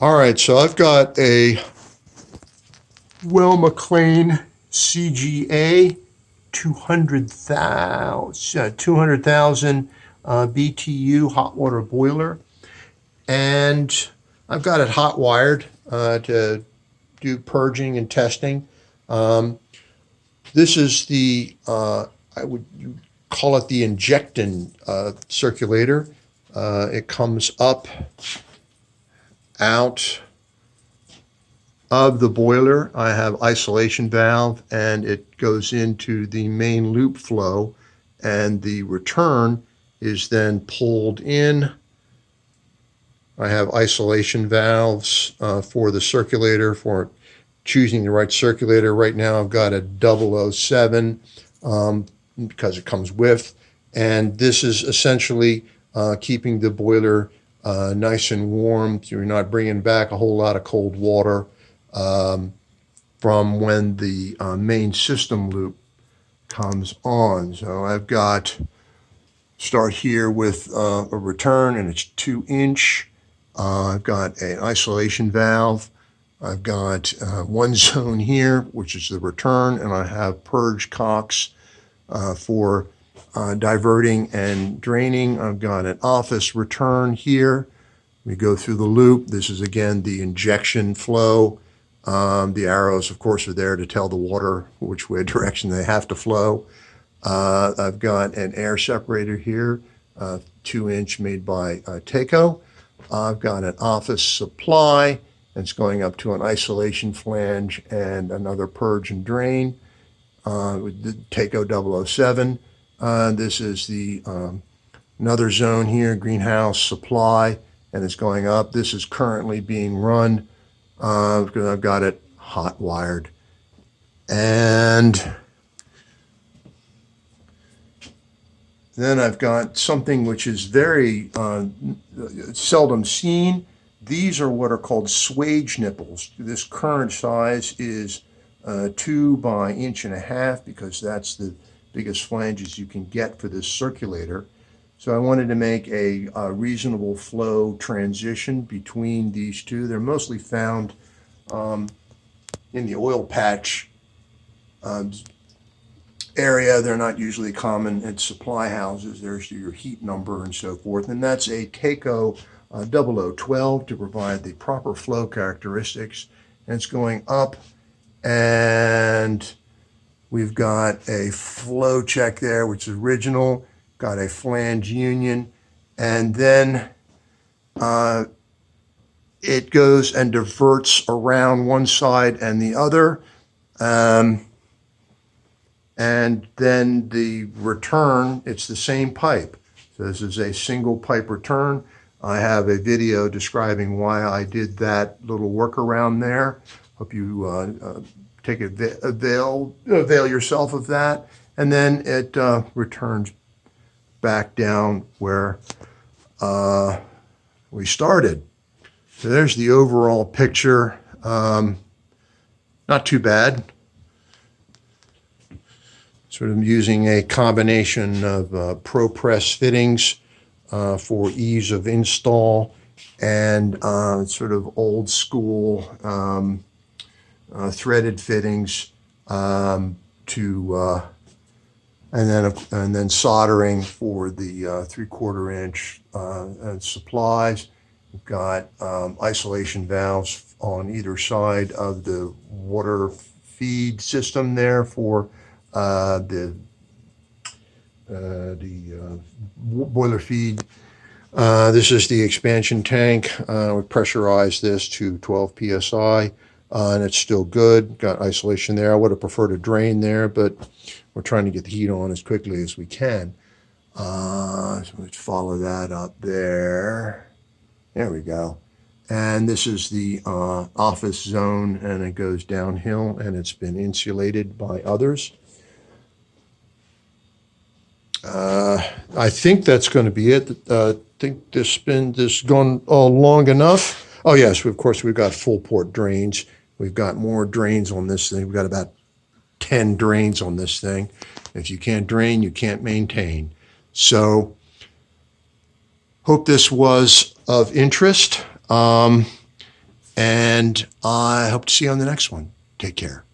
All right, so I've got a Will McLean CGA 200,000 BTU hot water boiler, and I've got it hot wired to do purging and testing. This is the I would call it the injectant circulator. It comes up out of the boiler. I have isolation valve, and it goes into the main loop flow, and the return is then pulled in. I have isolation valves for the circulator, for choosing the right circulator. Right now I've got a 007 because it comes with, and this is essentially keeping the boiler nice and warm, so you're not bringing back a whole lot of cold water from when the main system loop comes on. So I've got, start here with a return, and it's 2-inch. I've got an isolation valve. I've got one zone here, which is the return, and I have purge cocks for diverting and draining. I've got an office return here. We go through the loop. This is, again, the injection flow. The arrows, of course, are there to tell the water which way direction they have to flow. I've got an air separator here, 2-inch, made by Taco. I've got an office supply. It's going up to an isolation flange and another purge and drain with the Taco 007. This is the another zone here, greenhouse supply, and it's going up. This is currently being run because I've got it hot wired. And then I've got something which is very seldom seen. These are what are called swage nipples. This current size is 2 by 1.5 inches because that's the biggest flanges you can get for this circulator. So I wanted to make a reasonable flow transition between these two. They're mostly found in the oil patch area. They're not usually common at supply houses. There's your heat number and so forth. And that's a Taco 0012 to provide the proper flow characteristics. And it's going up, and we've got a flow check there, which is original, got a flange union, and then it goes and diverts around one side and the other. And then the return, it's the same pipe. So this is a single pipe return. I have a video describing why I did that little workaround there. Hope you avail yourself of that. And then it returns back down where we started. So there's the overall picture. Not too bad. Sort of using a combination of ProPress fittings for ease of install, and sort of old school threaded fittings to and then soldering for the 3/4 inch supplies. We've got isolation valves on either side of the water feed system there for the boiler feed. This is the expansion tank. We pressurized this to 12 psi, and it's still good. Got isolation there. I would have preferred a drain there, but we're trying to get the heat on as quickly as we can. So let's follow that up there. There we go. And this is the office zone, and it goes downhill, and it's been insulated by others. I think that's going to be it. I think this has gone long enough. Oh yes, of course we've got full port drains. We've got more drains on this thing. We've got about 10 drains on this thing. If you can't drain, you can't maintain. So hope this was of interest. And I hope to see you on the next one. Take care.